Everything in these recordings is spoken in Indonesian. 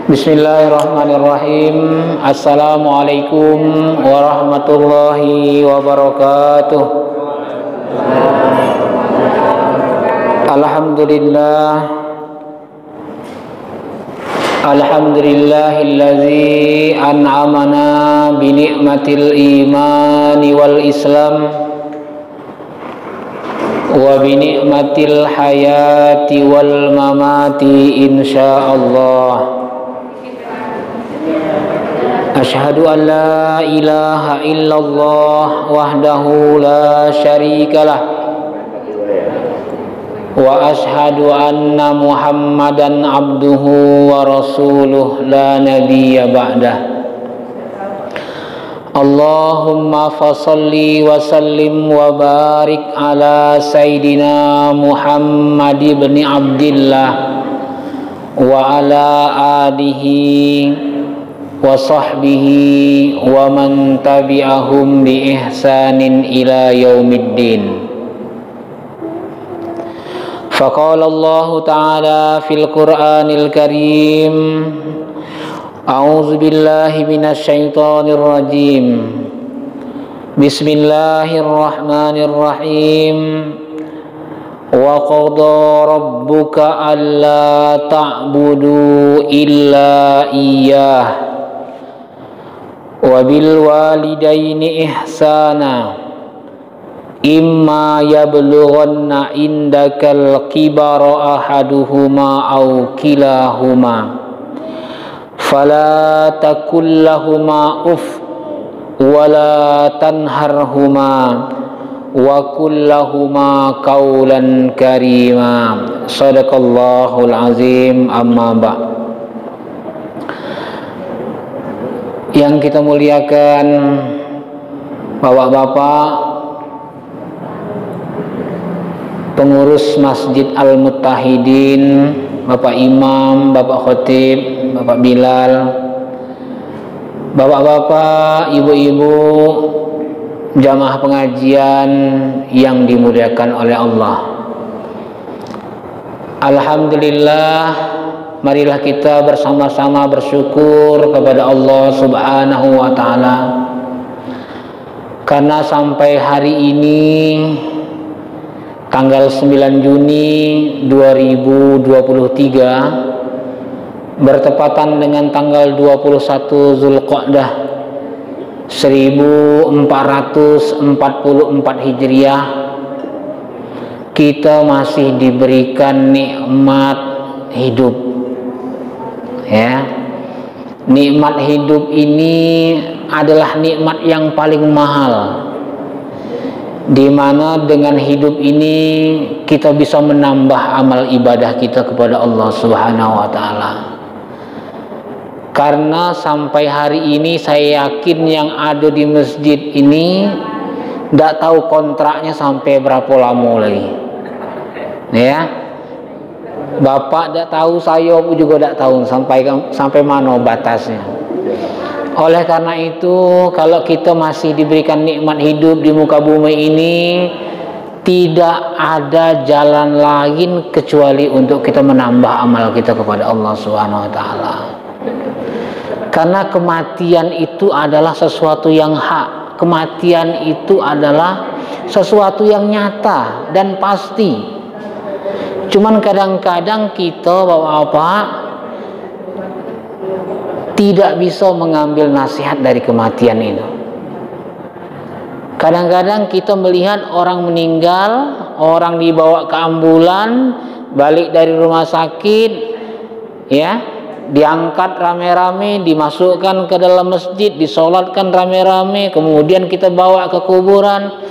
Bismillahirrahmanirrahim. Assalamualaikum warahmatullahi wabarakatuh. Alhamdulillahillazi an'amana bi ni'matil imani wal islam wa bi ni'matil hayati wal mamati insyaallah. Asyhadu an la ilaha illallah wahdahu la syarikalah wa asyhadu anna Muhammadan abduhu wa rasuluh la nabiyya ba'dah. Allahumma fasalli wa sallim wa barik ala sayyidina Muhammad ibn Abdillah wa ala alihi wa sahbihi wa man tabi'ahum bi ihsanin ila yaumiddin. Faqala Allah Ta'ala fil Qur'anil Karim, a'udzu billahi minasy syaithanir rajim. Bismillahirrahmanirrahim. Wa qada rabbuka alla ta'budu illa iyyah wa bil walidaini ihsana imma yablughanna indakal kibara ahaduhuma aw kilahuma fala takul lahuma uff wala tanharhuma wa kullahuma qaulan karima. Shadaqallahul azim. Amma ba'. Yang kita muliakan bapak-bapak pengurus Masjid Al-Muttahidin, Bapak Imam, Bapak Khotib, Bapak Bilal, bapak-bapak, ibu-ibu, jamaah pengajian yang dimuliakan oleh Allah. Alhamdulillah, marilah kita bersama-sama bersyukur kepada Allah Subhanahu wa Ta'ala, karena sampai hari ini tanggal 9 Juni 2023 bertepatan dengan tanggal 21 Zulqa'dah 1444 Hijriah, kita masih diberikan nikmat hidup. Ya, nikmat hidup ini adalah nikmat yang paling mahal, di mana dengan hidup ini kita bisa menambah amal ibadah kita kepada Allah Subhanahu wa Ta'ala. Karena sampai hari ini saya yakin yang ada di masjid ini tidak tahu kontraknya sampai berapa lama lagi. Ya, Bapak tidak tahu, saya juga tidak tahu sampai mana batasnya. Oleh karena itu, kalau kita masih diberikan nikmat hidup di muka bumi ini, tidak ada jalan lain kecuali untuk kita menambah amal kita kepada Allah Subhanahu wa Ta'ala. Karena kematian itu adalah sesuatu yang hak. Kematian itu adalah sesuatu yang nyata dan pasti. Cuman kadang-kadang kita bapak-bapak tidak bisa mengambil nasihat dari kematian itu. Kadang-kadang kita melihat orang meninggal, orang dibawa ke ambulan, balik dari rumah sakit, ya, diangkat rame-rame, dimasukkan ke dalam masjid, disolatkan rame-rame, kemudian kita bawa ke kuburan,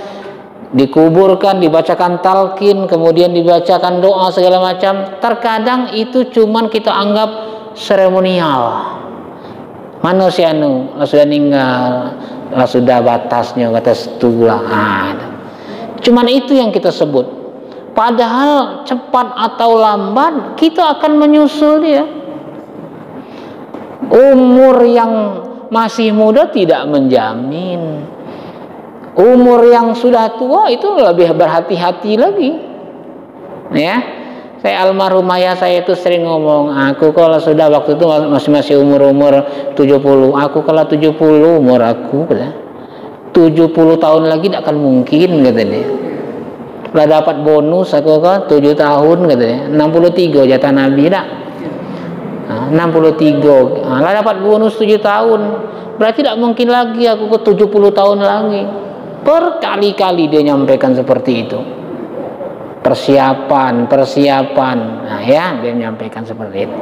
dikuburkan, dibacakan talqin, kemudian dibacakan doa segala macam. Terkadang itu cuman kita anggap seremonial. Mana si anu, sudah meninggal, sudah batasnya kata setulah. Cuman itu yang kita sebut. Padahal cepat atau lambat kita akan menyusul dia. Umur yang masih muda tidak menjamin. Umur yang sudah tua itu lebih berhati-hati lagi. Ya, Saya almarhum ayah saya itu sering ngomong, aku kalau sudah waktu itu masih umur 70, aku kalau 70 umur aku 70 tahun lagi tidak akan mungkin, kata dia. Lah dapat bonus aku kan 7 tahun, kata dia. 63 jatah Nabi dah. 63. Lah dapat bonus 7 tahun. Berarti tidak mungkin lagi aku ke 70 tahun lagi. Berkali-kali dia nyampaikan seperti itu. Persiapan. Nah ya, dia menyampaikan seperti itu.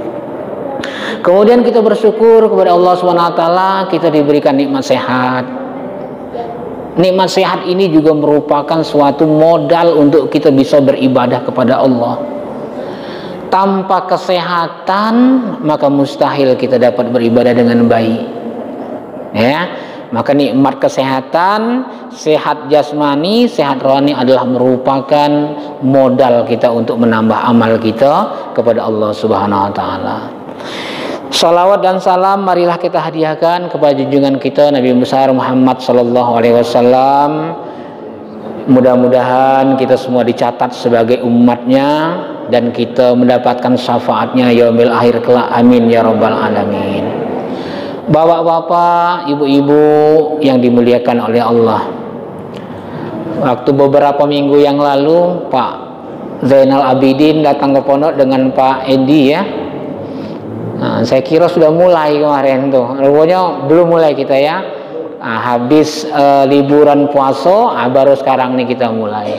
Kemudian kita bersyukur kepada Allah SWT, kita diberikan nikmat sehat. Nikmat sehat ini juga merupakan suatu modal untuk kita bisa beribadah kepada Allah. Tanpa kesehatan maka mustahil kita dapat beribadah dengan baik. Ya. Maka nikmat kesehatan, sehat jasmani, sehat rohani adalah merupakan modal kita untuk menambah amal kita kepada Allah Subhanahu wa taala. Salawat dan salam marilah kita hadiahkan kepada junjungan kita Nabi besar Muhammad sallallahu alaihi wasallam. Mudah-mudahan kita semua dicatat sebagai umatnya dan kita mendapatkan syafaatnya yaumil akhir kelak. Amin ya rabbal alamin. Bapak-bapak, ibu-ibu yang dimuliakan oleh Allah, waktu beberapa minggu yang lalu Pak Zainal Abidin datang ke pondok dengan Pak Edi ya. Nah, saya kira sudah mulai kemarin tuh, rupanya belum mulai kita ya. Habis liburan puasa, baru sekarang nih kita mulai.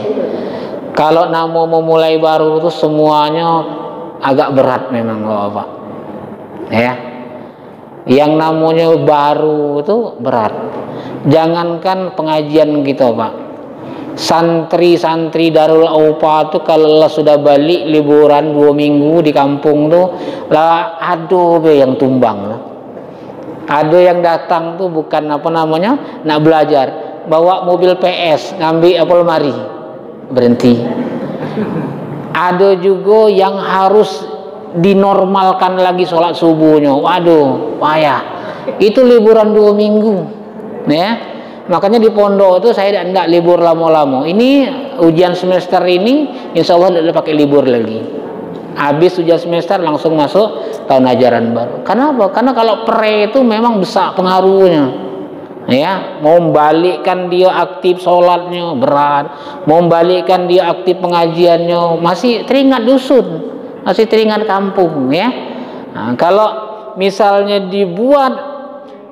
Kalau mau memulai baru itu semuanya agak berat memang Bapak ya. Yang namanya baru itu berat. Jangankan pengajian kita Pak, santri-santri Darul Aufa tuh kalau sudah balik liburan 2 minggu di kampung tuh lah, aduh yang tumbang lah. Ada yang datang tuh bukan nak belajar, bawa mobil PS ngambil apel mari berhenti. Ada juga yang harus dinormalkan lagi sholat subuhnya. Waduh, payah. Itu liburan 2 minggu ya. Makanya di pondok itu saya tidak libur lama-lama. Ini ujian semester ini insya Allah tidak pakai libur lagi. Habis ujian semester langsung masuk tahun ajaran baru. Kenapa? Karena kalau pre itu memang besar pengaruhnya ya. Mau membalikkan dia aktif sholatnya berat, mau membalikkan dia aktif pengajiannya masih teringat dusun, masih teringat kampung ya. Nah, kalau misalnya dibuat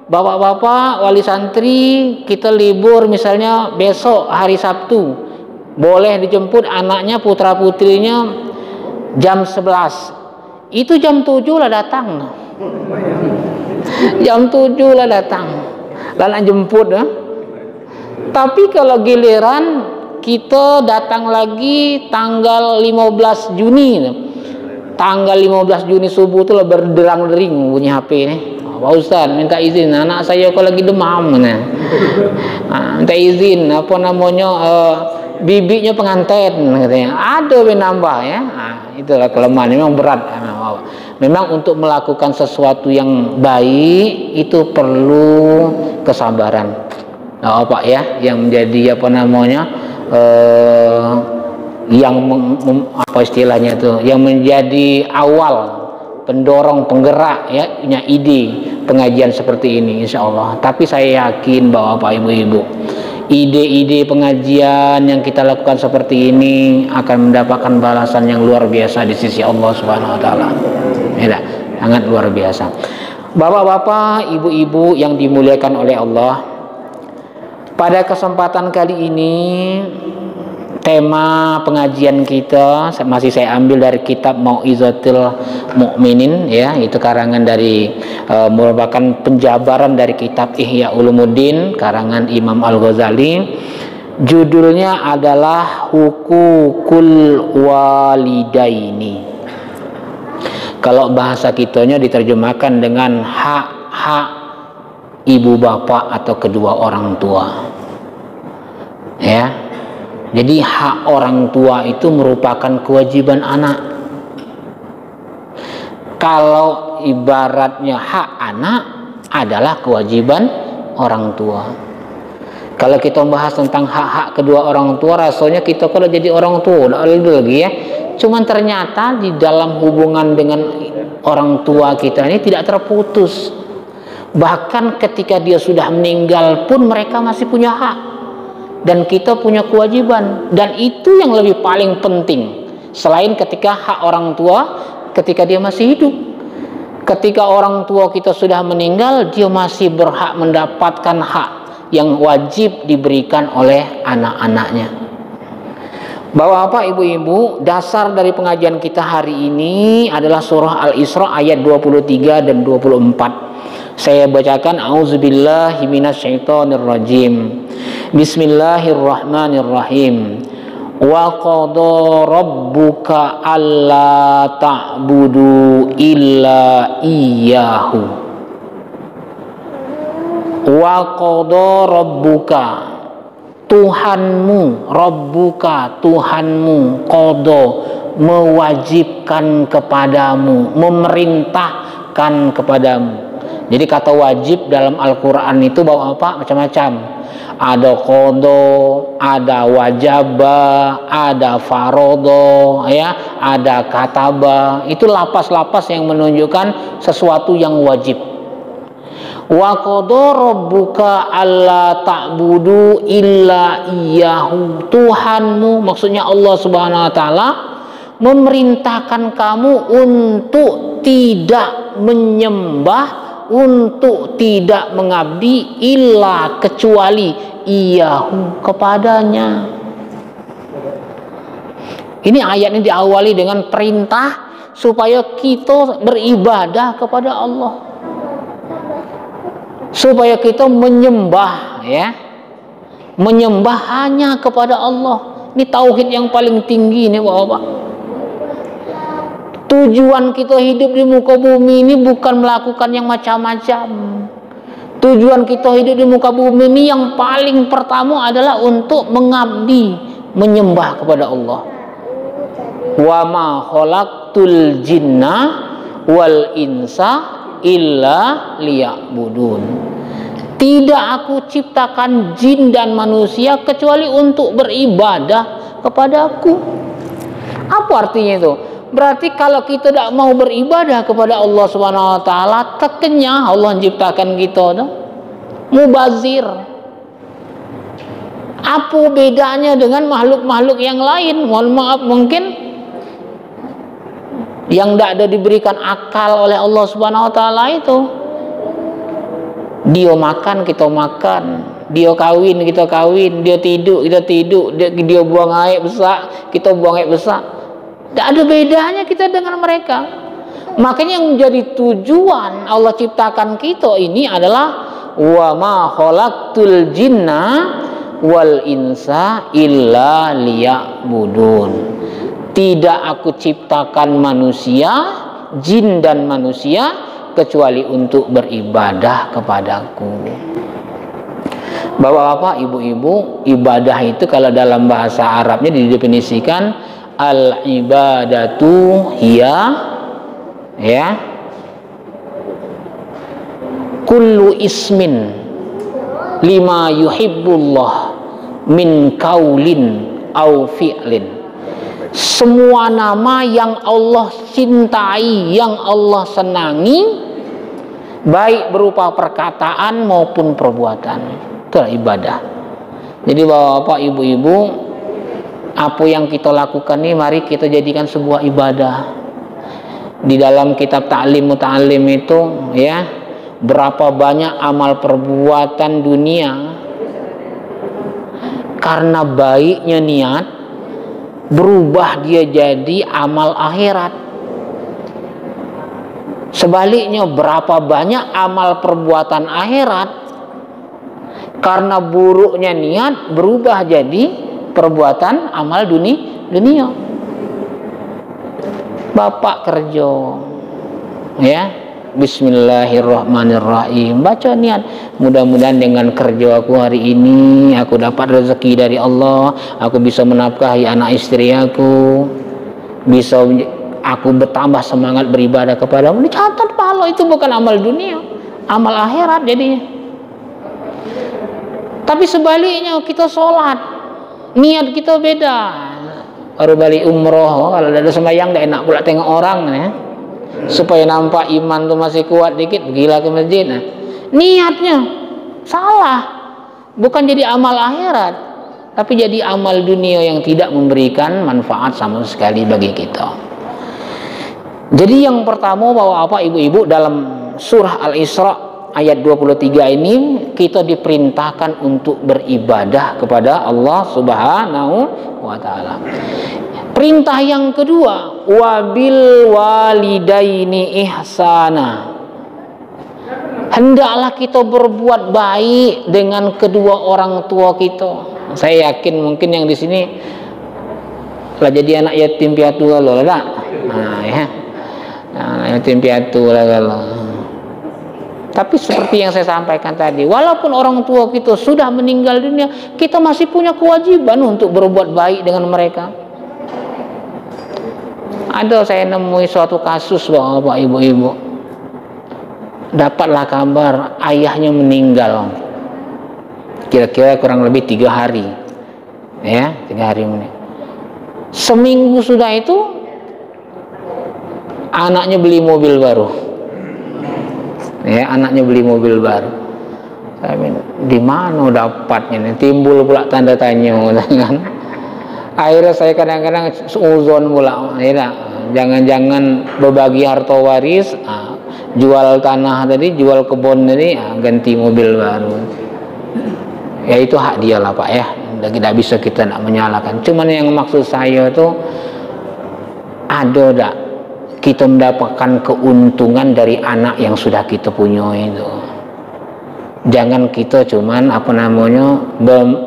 bapak-bapak wali santri kita libur misalnya besok hari Sabtu, boleh dijemput anaknya putra putrinya jam 11, itu jam 7 lah datang. Jam 7 lah datang dan jemput ya. Tapi kalau giliran kita datang lagi tanggal 15 Juni, tanggal 15 Juni subuh itu lah berderang-dering bunyi HP nih. Pak Ustaz minta izin anak saya kok lagi demam nih. Minta izin bibinya pengantin katanya. Ada nambah ya. Itulah kelemahan, memang berat. Memang untuk melakukan sesuatu yang baik itu perlu kesabaran. Nah, Pak ya, yang menjadi yang apa istilahnya itu, yang menjadi awal pendorong penggerak ya, punya ide pengajian seperti ini insya Allah. Tapi saya yakin bahwa Bapak Ibu-Ibu, ide-ide pengajian yang kita lakukan seperti ini akan mendapatkan balasan yang luar biasa di sisi Allah Subhanahu wa taala. Ya, sangat luar biasa. Bapak-bapak, ibu-ibu yang dimuliakan oleh Allah, pada kesempatan kali ini tema pengajian kita masih saya ambil dari kitab Mau'izatul Mu'minin ya, itu karangan dari merupakan penjabaran dari kitab Ihya Ulumuddin karangan Imam Al-Ghazali. Judulnya adalah Hukukul Walidaini. Kalau bahasa kitanya diterjemahkan dengan hak-hak ibu bapak atau kedua orang tua ya. Jadi hak orang tua itu merupakan kewajiban anak. Kalau ibaratnya hak anak adalah kewajiban orang tua. Kalau kita membahas tentang hak-hak kedua orang tua, rasanya kita kalau jadi orang tua udah lagi ya. Cuman ternyata di dalam hubungan dengan orang tua kita ini tidak terputus. Bahkan ketika dia sudah meninggal pun mereka masih punya hak. Dan kita punya kewajiban. Dan itu yang lebih paling penting. Selain ketika hak orang tua ketika dia masih hidup. Ketika orang tua kita sudah meninggal, dia masih berhak mendapatkan hak yang wajib diberikan oleh anak-anaknya. Bapak-bapak, ibu-ibu, dasar dari pengajian kita hari ini adalah surah Al-Isra ayat 23 dan 24. Saya bacakan, auzubillahi minasyaitonirrajim. Bismillahirrahmanirrahim. Wa qada rabbuka alla ta'budu illa iyyahu. Wa qada rabbuka, Tuhanmu, rabbuka, Tuhanmu, qada, mewajibkan kepadamu, memerintahkan kepadamu. Jadi kata wajib dalam Al-Quran itu bawa apa? Macam-macam. Ada qada, ada wajaba, ada farodo, ya, ada kataba. Itu lapas-lapas yang menunjukkan sesuatu yang wajib. Wa qada rabbuka alla ta'budu illa iyyahu. Tuhanmu, maksudnya Allah Subhanahu wa taala, memerintahkan kamu untuk tidak menyembah, untuk tidak mengabdi illa, kecuali iyyahu, kepadanya. Ini ayat ini diawali dengan perintah supaya kita beribadah kepada Allah, supaya kita menyembah, ya, menyembah hanya kepada Allah. Ini tauhid yang paling tinggi nih Bapak. Tujuan kita hidup di muka bumi ini bukan melakukan yang macam-macam. Tujuan kita hidup di muka bumi ini yang paling pertama adalah untuk mengabdi, menyembah kepada Allah. Wa ma khalaqtul jinna wal insa illa liya'budun. Tidak aku ciptakan jin dan manusia kecuali untuk beribadah kepadaku. Apa artinya itu? Berarti kalau kita tidak mau beribadah kepada Allah Subhanahu wa taala, tekenya Allah menciptakan kita mubazir. Apa bedanya dengan makhluk-makhluk yang lain? Mohon maaf, mungkin yang tidak ada diberikan akal oleh Allah Subhanahu wa taala itu. Dia makan, kita makan. Dia kawin, kita kawin. Dia tidur, kita tidur. Dia buang air besar, kita buang air besar. Tidak ada bedanya kita dengan mereka. Makanya yang menjadi tujuan Allah ciptakan kita ini adalah wa ma khalaqtul jinna wal insa illa liya'budun. Tidak aku ciptakan manusia, jin dan manusia, kecuali untuk beribadah kepadaku. Bapak-bapak, ibu-ibu, ibadah itu kalau dalam bahasa Arabnya didefinisikan al-ibadatu hiya, ya, kullu ismin lima yuhibbullah min kaulin au fi'lin. Semua nama yang Allah cintai, yang Allah senangi, baik berupa perkataan maupun perbuatan, itulah ibadah. Jadi bapak-bapak, ibu-ibu, apa yang kita lakukan ini mari kita jadikan sebuah ibadah. Di dalam kitab Ta'lim Muta'allim itu, ya, berapa banyak amal perbuatan dunia karena baiknya niat berubah dia jadi amal akhirat. Sebaliknya berapa banyak amal perbuatan akhirat karena buruknya niat berubah jadi perbuatan amal dunia. Bapak kerja, ya, bismillahirrahmanirrahim, baca niat, mudah-mudahan dengan kerja aku hari ini aku dapat rezeki dari Allah, aku bisa menafkahi anak istri aku, bisa aku bertambah semangat beribadah kepadamu. Dicatat pahala, itu bukan amal dunia, amal akhirat jadinya. Tapi sebaliknya kita sholat, niat kita beda. Baru balik umroh, kalau ada sembahyang tidak enak pula tengok orang ya. Supaya nampak iman tuh masih kuat dikit, gila ke masjid. Nah, niatnya salah, bukan jadi amal akhirat, tapi jadi amal dunia yang tidak memberikan manfaat sama sekali bagi kita. Jadi yang pertama bahwa apa ibu-ibu, dalam surah Al-Isra ayat 23 ini kita diperintahkan untuk beribadah kepada Allah Subhanahu wa taala. Perintah yang kedua, wabil walidaini ihsana. Hendaklah kita berbuat baik dengan kedua orang tua kita. Saya yakin mungkin yang di sini lah jadi anak yatim piatu kalau lah. Nah, ya. Anak yatim piatu lah kalau. Tapi seperti yang saya sampaikan tadi, walaupun orang tua kita sudah meninggal dunia, kita masih punya kewajiban untuk berbuat baik dengan mereka. Ada saya nemui suatu kasus Bapak Ibu-ibu, dapatlah kabar ayahnya meninggal, kira-kira kurang lebih 3 hari, ya 3 hari meninggal. Seminggu sudah itu anaknya beli mobil baru. Ya, anaknya beli mobil baru. Saya bilang, di mana dapatnya? Timbul pula tanda tanya, kan? Akhirnya saya kadang-kadang seuzon pula, ya, jangan-jangan berbagi harta waris, jual tanah tadi, jual kebun tadi, ganti mobil baru. Ya itu hak dia lah Pak ya. Tidak bisa kita nak menyalahkan. Cuman yang maksud saya itu, ada tak kita mendapatkan keuntungan dari anak yang sudah kita punya itu. Jangan kita cuman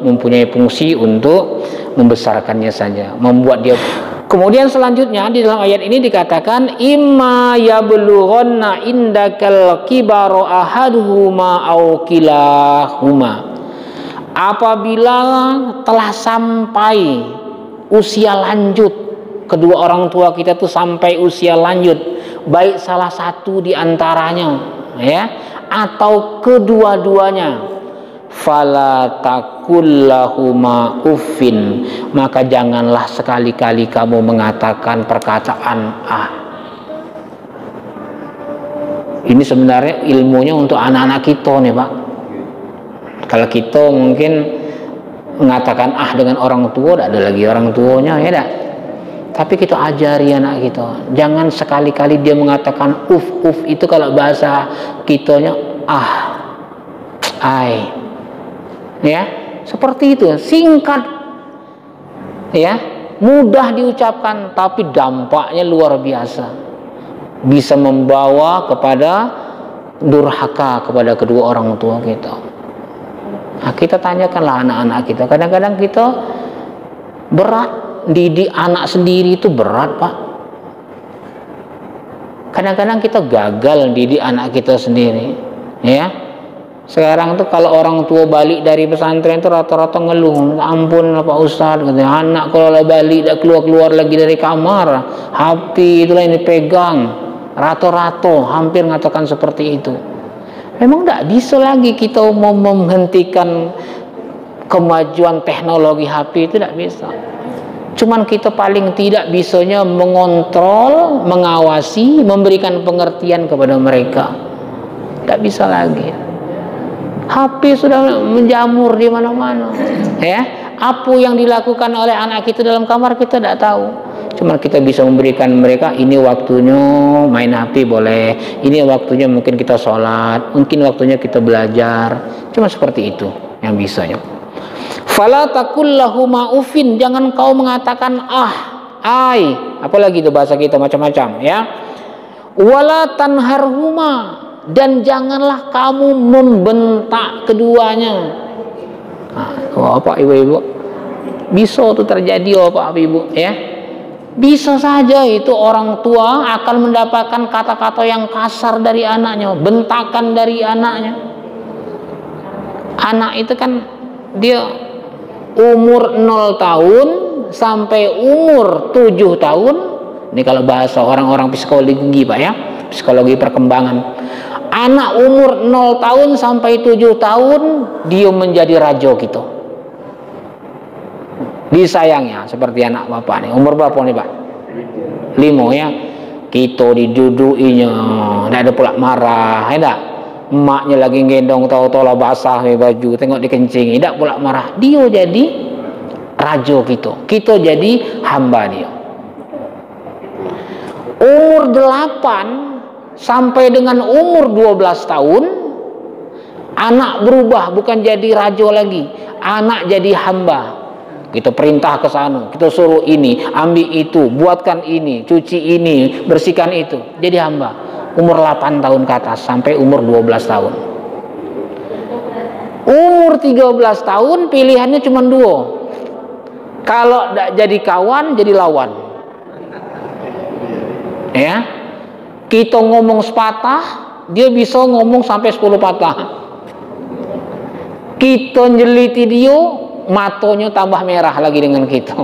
mempunyai fungsi untuk membesarkannya saja, membuat dia. Kemudian selanjutnya di dalam ayat ini dikatakan imma yablughanna indakal kibaru ahaduhuma aw kilahuma. Apabila telah sampai usia lanjut, kedua orang tua kita tuh sampai usia lanjut, baik salah satu di antaranya ya atau kedua-duanya, fala takullahuma uffin, maka janganlah sekali-kali kamu mengatakan perkataan Ini sebenarnya ilmunya untuk anak-anak kita nih Pak. Kalau kita mungkin mengatakan dengan orang tua, tidak ada lagi orang tuanya ya dah. Tapi kita ajari anak kita, jangan sekali-kali dia mengatakan uf itu kalau bahasa kitanya ya seperti itu, singkat ya, mudah diucapkan tapi dampaknya luar biasa, bisa membawa kepada durhaka kepada kedua orang tua kita. Nah, kita tanyakanlah anak-anak kita, kadang-kadang kita berat. Didik anak sendiri itu berat Pak. Kadang-kadang kita gagal didik anak kita sendiri ya. Sekarang tuh kalau orang tua balik dari pesantren itu rata-rata ngeluh, ampun Pak Ustadz, katanya anak kalau balik tidak keluar-keluar lagi dari kamar, HP itulah ini pegang, rata-rata hampir mengatakan seperti itu. Memang tidak bisa lagi kita mau menghentikan kemajuan teknologi HP, itu tidak bisa. Cuman kita paling tidak bisanya mengontrol, mengawasi, memberikan pengertian kepada mereka. Tidak bisa lagi. HP sudah menjamur di mana-mana. Ya, apa yang dilakukan oleh anak kita dalam kamar kita tidak tahu. Cuman kita bisa memberikan mereka, ini waktunya main HP boleh, ini waktunya mungkin kita sholat, mungkin waktunya kita belajar. Cuma seperti itu yang bisanya. Fala takullahuma ufin, jangan kau mengatakan apalagi itu bahasa kita macam-macam ya. Wala tanharhuma, dan janganlah kamu membentak keduanya. Bapak ibu-ibu, bisa itu terjadi Bapak ibu ya. Bisa saja itu orang tua akan mendapatkan kata-kata yang kasar dari anaknya, bentakan dari anaknya. Anak itu kan dia umur 0 tahun sampai umur 7 tahun, ini kalau bahasa orang-orang psikologi Pak ya, psikologi perkembangan, Anak umur 0 tahun sampai 7 tahun dia menjadi raja gitu. Disayangnya seperti anak bapak nih. Umur berapa nih pak? 5 ya. Kita diduduinya, tidak ada pula marah, tidak. Emaknya lagi gendong, tahu-tahu lah basah baju, tengok dikencing, tidak pula marah. Dia jadi raja kita jadi hamba dia. Umur 8 sampai dengan umur 12 tahun, anak berubah, bukan jadi raja lagi, anak jadi hamba. Kita perintah ke sana, kita suruh ini, ambil itu, buatkan ini, cuci ini, bersihkan itu. Jadi hamba. Umur 8 tahun ke atas sampai umur 12 tahun. Umur 13 tahun pilihannya cuma 2. Kalau tidak jadi kawan, jadi lawan. Ya. Kita ngomong sepatah, dia bisa ngomong sampai 10 patah. Kita nyeliti dia, matonya tambah merah lagi dengan kita.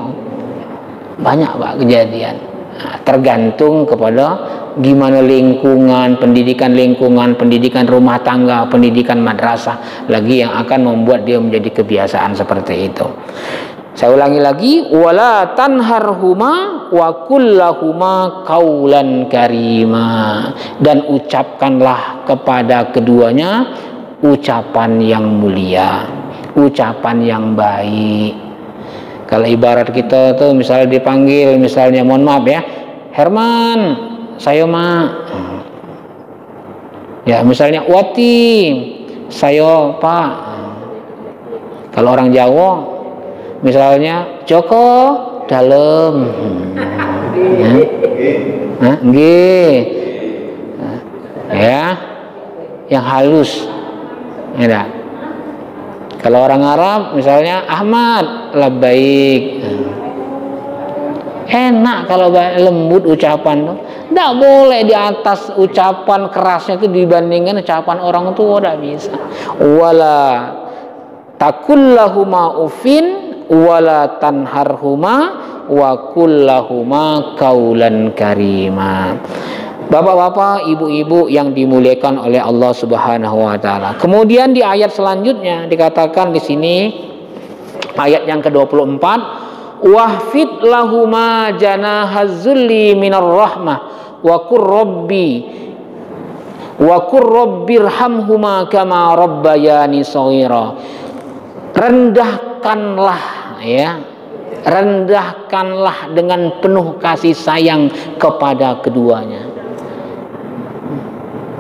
Banyak pak kejadian. Nah, tergantung kepada gimana lingkungan, pendidikan rumah tangga, pendidikan madrasah lagi yang akan membuat dia menjadi kebiasaan seperti itu. Saya ulangi lagi, wala tanharhuma wa kullahuma qaulan karima, dan ucapkanlah kepada keduanya ucapan yang mulia, ucapan yang baik. Kalau ibarat kita tuh misalnya dipanggil, misalnya mohon maaf ya, Herman, saya mak. Ya misalnya Wati, saya pak. Kalau orang Jawa misalnya Joko dalam. Nggih. Ya. Yang halus. Ya. Kalau orang Arab misalnya Ahmad, labbaik. Enak kalau lembut ucapan tuh. Tidak boleh di atas ucapan kerasnya itu dibandingkan ucapan orang tua, tidak bisa. Wala takullahuma ufin wala tanharhuma wa kullahuma qaulan karima. Bapak-bapak, ibu-ibu yang dimuliakan oleh Allah Subhanahu wa taala. Kemudian di ayat selanjutnya dikatakan di sini ayat yang ke-24, wahfid lahuma janahaz-zulli minar rahmah wa qur rabbirhamhuma kama rabbayani shaghira. Rendahkanlah ya, rendahkanlah dengan penuh kasih sayang kepada keduanya.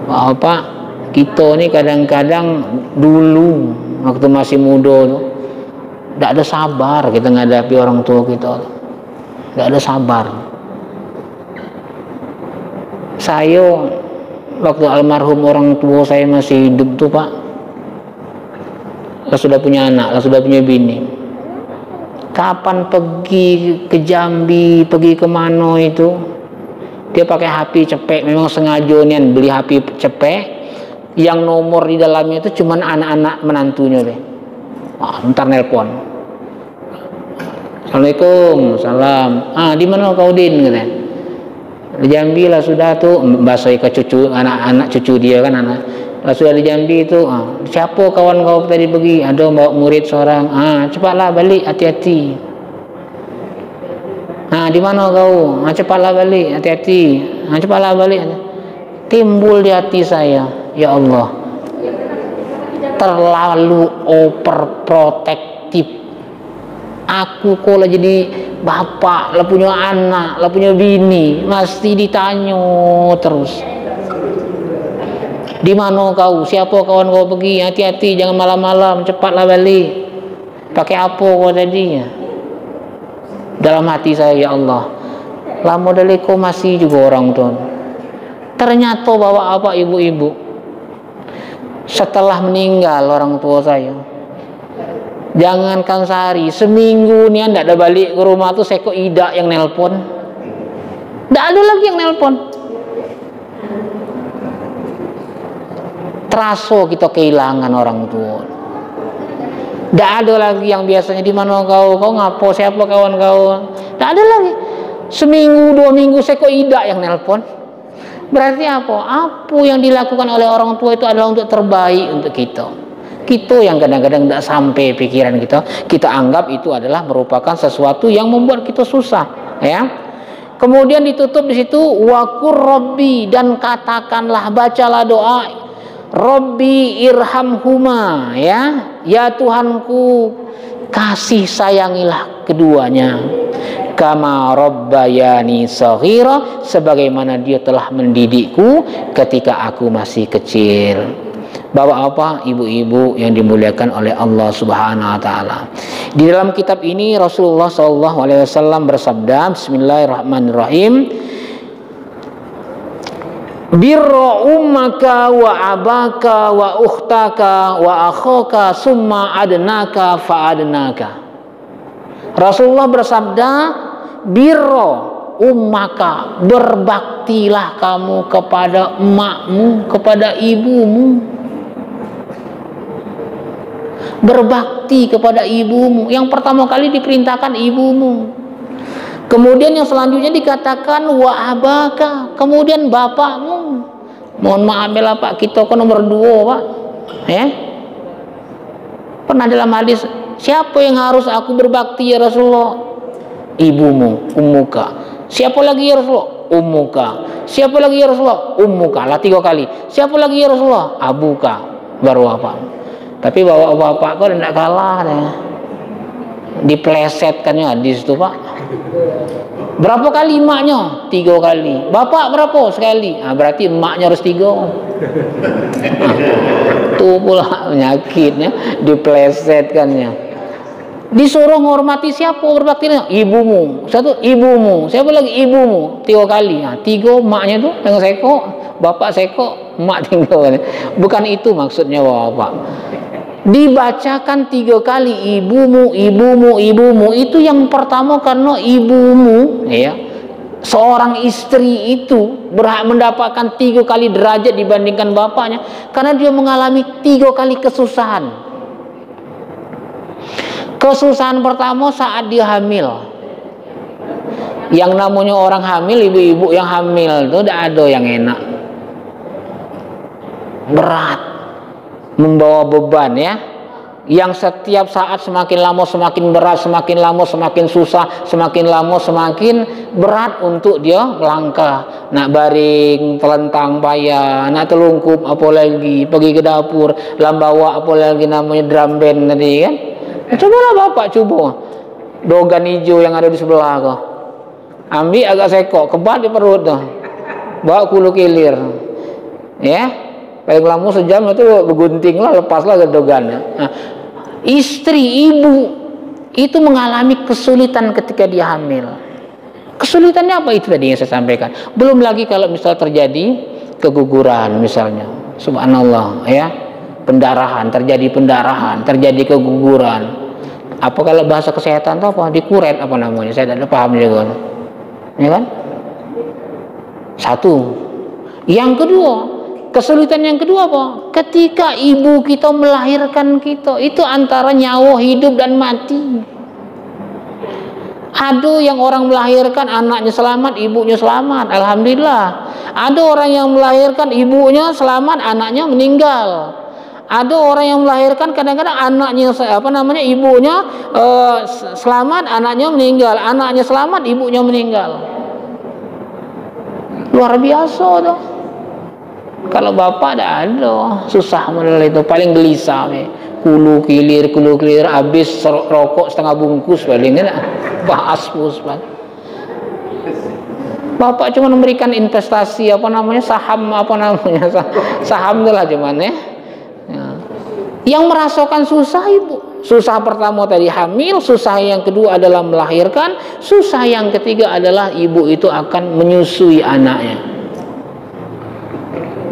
Bapak, kita ini kadang-kadang dulu waktu masih muda tuh tidak ada sabar kita menghadapi orang tua kita, tidak ada sabar. Saya waktu almarhum orang tua saya masih hidup tuh pak, lah sudah punya anak, lah sudah punya bini. Kapan pergi ke Jambi, pergi ke mana itu, dia pakai HP cepek, memang sengaja nih beli HP cepek, yang nomor di dalamnya itu cuman anak-anak menantunya deh. Wah, ntar nelpon. Assalamualaikum, salam. Di mana kau Din? Katanya. Di Jambi lah sudah tuh, bahasa ke cucu, anak-anak cucu dia kan anak. Lah sudah di Jambi itu, siapa kawan kau tadi pergi? Ada bawa murid seorang. Cepatlah balik, hati-hati. Di mana kau? Cepatlah balik, hati-hati. Cepatlah balik. Timbul di hati saya, ya Allah, terlalu overprotective. Aku kok lah jadi bapak, lah punya anak, lah punya bini, mesti ditanya terus. Di mana kau? Siapa kawan kau pergi? Hati-hati, jangan malam-malam, cepatlah balik. Pakai apa kau tadi? Dalam hati saya, ya Allah, lama dari kau masih juga orang tuh. Ternyata bawa apa ibu-ibu, setelah meninggal orang tua saya, jangankan sehari, seminggu nih tidak ada balik ke rumah tuh saya kok idak yang nelpon. Tidak ada lagi yang nelpon. Terasa kita kehilangan orang tua. Tidak ada lagi yang biasanya di mana kau ngapo, siapa kawan kau. Tidak ada lagi. Seminggu 2 minggu saya kok idak yang nelpon. Berarti apa? Apa yang dilakukan oleh orang tua itu adalah untuk terbaik untuk kita. Kita yang kadang-kadang tidak sampai pikiran kita anggap itu adalah merupakan sesuatu yang membuat kita susah, ya. Kemudian ditutup di situ waqur rabbi, dan katakanlah, bacalah doa Rabbi irhamhuma, ya Tuhanku, kasih sayangilah keduanya, kama rabbayani shaghira, sebagaimana dia telah mendidikku ketika aku masih kecil. Bapak-bapak, ibu-ibu yang dimuliakan oleh Allah Subhanahu wa taala. Di dalam kitab ini Rasulullah SAW bersabda, bismillahirrahmanirrahim, birra ummaka wa abaka wa ukhtaka wa akhaka summa adnaka fa adnaka. Rasulullah bersabda, birra ummaka, berbaktilah kamu kepada emakmu, kepada ibumu. Berbakti kepada ibumu. Yang pertama kali diperintahkan ibumu. Kemudian yang selanjutnya dikatakan wa abaka, kemudian bapakmu. Mohon maaf ya Pak, kita kan nomor 2 Pak, ya. Pernah dalam hadis, siapa yang harus aku berbakti ya Rasulullah? Ibumu, ummuka. Siapa lagi ya Rasulullah? Ummuka. Siapa lagi ya Rasulullah? Ummuka. Lah 3 kali. Siapa lagi ya Rasulullah? Abuka. Baru apa? Tapi bapak-bapak kok tidak kalah deh. Diplesetkannya hadis itu Pak. Berapa kali emaknya? 3 kali. Bapak berapa? Sekali. Nah, berarti emaknya harus 3. Tuh pula penyakitnya, diplesetkannya. Disuruh menghormati siapa berbaktinya? Ibumu. Satu, ibumu. Siapa lagi? Ibumu. 3 kali. Nah, 3 emaknya tuh dengan seko. Bapak seko, emak tinggal. Bukan itu maksudnya bapak. Dibacakan 3 kali ibumu, ibumu, ibumu. Itu yang pertama karena ibumu, ya, seorang istri itu berhak mendapatkan 3 kali derajat dibandingkan bapaknya, karena dia mengalami 3 kali kesusahan. Kesusahan pertama saat dia hamil. Yang namanya orang hamil, ibu-ibu yang hamil itu tidak ada yang enak. Berat, membawa beban, ya, yang setiap saat semakin lama semakin berat, semakin lama semakin susah, semakin lama semakin berat untuk dia melangkah. Nak baring, telentang payah, nak telungkup, apalagi pergi ke dapur, lambawa apalagi namanya drum band tadi kan. Cobalah bapak coba dogan hijau yang ada di sebelah kau, ambil agak sekok, kebat di perut tuh, bawa kulu kilir, ya. Paling lama sejam itu bergunting lah, lepaslah gedogannya. Nah, istri, ibu itu mengalami kesulitan ketika dia hamil. Kesulitannya apa itu tadi yang saya sampaikan. Belum lagi kalau misal terjadi keguguran misalnya, subhanallah, ya, pendarahan, terjadi terjadi keguguran. Apa kalau bahasa kesehatan itu apa? Dikuret apa namanya? Saya tidak paham juga. Ya kan? Satu. Yang kedua, kesulitan yang kedua apa? Ketika ibu kita melahirkan kita, itu antara nyawa hidup dan mati. Ada yang orang melahirkan anaknya selamat, ibunya selamat, alhamdulillah. Ada orang yang melahirkan ibunya selamat, anaknya meninggal. Ada orang yang melahirkan kadang-kadang anaknya ibunya selamat, anaknya meninggal. Anaknya selamat, ibunya meninggal. Luar biasa tuh. Kalau bapak tidak ada, susah model itu, paling gelisah, kulu kilir, habis rokok setengah bungkus paling enggak, aspus. Bapak cuma memberikan investasi saham saham itulah cuman, ya. Yang merasakan susah ibu. Susah pertama tadi hamil, susah yang kedua adalah melahirkan, susah yang ketiga adalah ibu itu akan menyusui anaknya.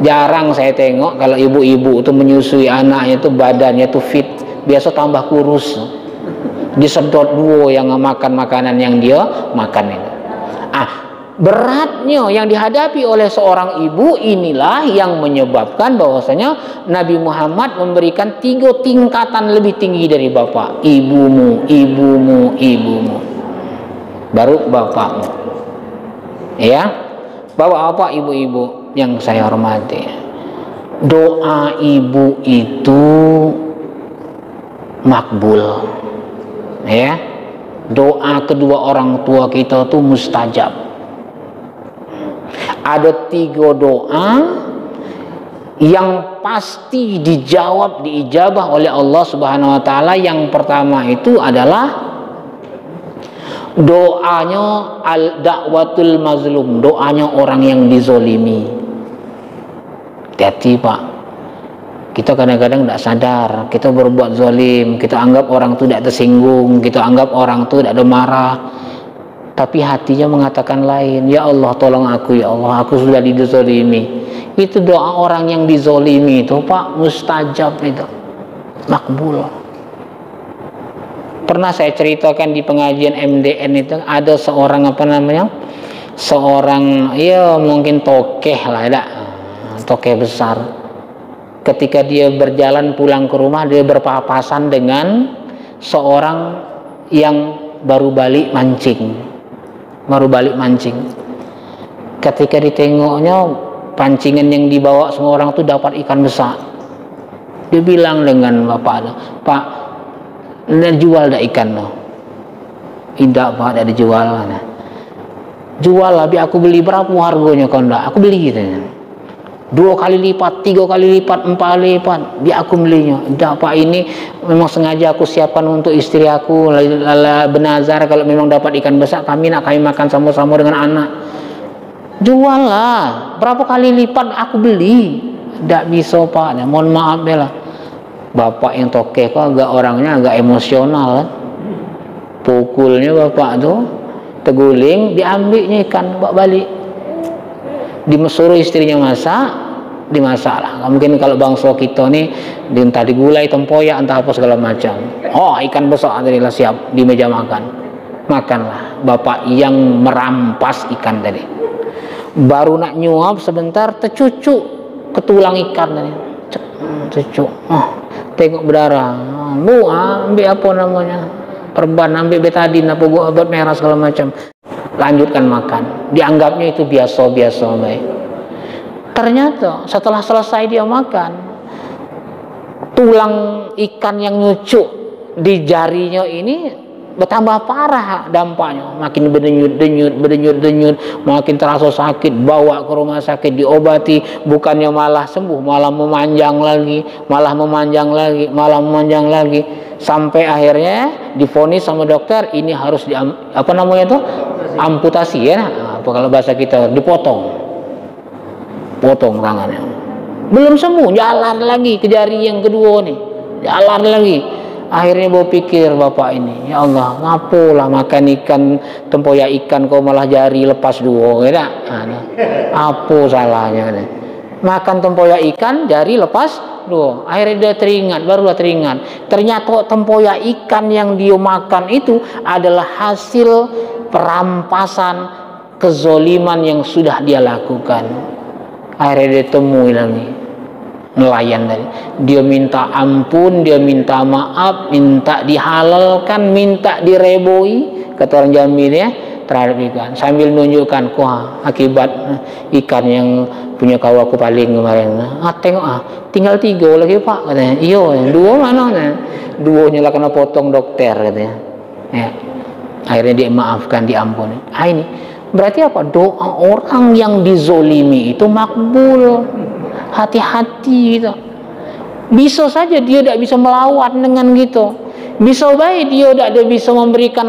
Jarang saya tengok kalau ibu-ibu itu menyusui anaknya itu badannya itu fit, biasa tambah kurus. Disedot dua yang makan makanan yang dia makan itu. Beratnya yang dihadapi oleh seorang ibu inilah yang menyebabkan bahwasanya Nabi Muhammad memberikan 3 tingkatan lebih tinggi dari bapak. Ibumu, ibumu, ibumu, baru bapakmu. Ya, bapak-bapak, ibu-ibu, yang saya hormati, doa ibu itu makbul, ya. Doa kedua orang tua kita tuh mustajab. Ada 3 doa yang pasti dijawab, diijabah oleh Allah Subhanahu wa taala. Yang pertama itu adalah doanya al-da'watul mazlum, doanya orang yang dizolimi. Hati-hati Pak, kita kadang-kadang tidak sadar kita berbuat zolim, kita anggap orang itu tidak tersinggung, kita anggap orang itu tidak ada marah, tapi hatinya mengatakan lain. Ya Allah tolong aku, ya Allah aku sudah dizolimi. Itu doa orang yang dizolimi itu Pak mustajab, itu makbul. Pernah saya ceritakan di pengajian MDN itu, ada seorang seorang ya mungkin tokeh lah, tokeh besar. Ketika dia berjalan pulang ke rumah, dia berpapasan dengan seorang yang baru balik mancing. Ketika ditengoknya, pancingan yang dibawa semua orang itu dapat ikan besar. Dia bilang dengan bapaknya, Pak, anda jual dah ikan no? Tidak Pak, tidak dijual. Jual lah, biar aku beli. Berapa harganya kau ndak? Aku beli gitu. 2 kali lipat, 3 kali lipat, 4 kali lipat, biar aku belinya. Tidak Pak, ini memang sengaja aku siapkan untuk istri aku, benazar kalau memang dapat ikan besar kami makan sama-sama dengan anak. Jual lah, berapa kali lipat aku beli. Tidak bisa Pak, mohon maaf lah. Bapak yang tokeh kok orangnya agak emosional. Pukulnya bapak tuh, teguling, diambilnya ikan, bawa balik. Disuruh istrinya masak, dimasak lah. Mungkin kalau bangsa kita nih, entah digulai, tempoyak, entah apa segala macam. Oh, ikan besar tadi lah siap di meja makan. Makanlah bapak yang merampas ikan tadi. Baru nak nyuap sebentar, tercucuk ke tulang ikan tadi. Cucuk. Tengok berdarah. Bu, ambil apa namanya? Perban, ambil betadin, apa obat merah segala macam. Lanjutkan makan. Dianggapnya itu biasa-biasa baik. Ternyata setelah selesai dia makan, tulang ikan yang nyucuk di jarinya ini bertambah parah dampaknya, makin berdenyut, makin terasa sakit, bawa ke rumah sakit, diobati, bukannya malah sembuh, malah memanjang lagi, sampai akhirnya divonis sama dokter ini harus amputasi ya, apa kalau bahasa kita, potong tangannya. Belum sembuh, jalan lagi ke jari yang kedua nih, jalan lagi. Akhirnya bawa pikir bapak ini, ya Allah, ngapolah makan ikan, tempoyak ikan kau malah jari lepas 2, ya apa salahnya? Makan tempoyak ikan jari lepas 2. Akhirnya dia barulah teringat. Ternyata tempoyak ikan yang dia makan itu adalah hasil perampasan kezoliman yang sudah dia lakukan. Akhirnya dia temui lagi nelayan tadi, dia minta ampun, dia minta maaf, minta dihalalkan, minta direboi, kata orang Jambi ya, terhadap ikan, sambil menunjukkan akibat ikan yang punya kau aku paling kemarin. Tengok tinggal 3 lagi Pak, katanya. Iyo, 2 mana? 2-nya lah kena potong dokter, katanya. Ya. Akhirnya dia maafkan, diampuni. Ini berarti apa? Doa orang yang dizolimi itu makbul. Hati-hati gitu. Bisa saja dia tidak bisa melawan dengan gitu. Bisa baik dia tidak bisa memberikan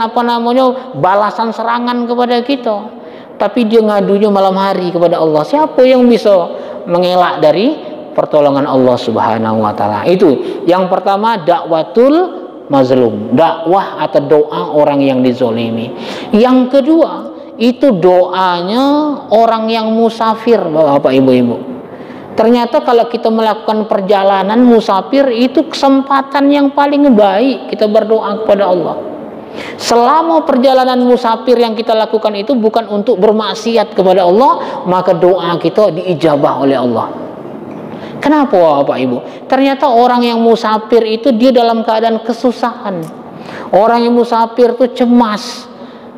balasan serangan kepada kita. Tapi dia ngadunya malam hari kepada Allah. Siapa yang bisa mengelak dari pertolongan Allah Subhanahu wa taala? Itu yang pertama, dakwatul mazlum, dakwah atau doa orang yang dizolimi. Yang kedua, itu doanya orang yang musafir, Bapak Ibu-ibu. Ternyata kalau kita melakukan perjalanan musafir, itu kesempatan yang paling baik kita berdoa kepada Allah. Selama perjalanan musafir yang kita lakukan itu bukan untuk bermaksiat kepada Allah, maka doa kita diijabah oleh Allah. Kenapa Bapak Ibu? Ternyata orang yang musafir itu dia dalam keadaan kesusahan. Orang yang musafir itu cemas,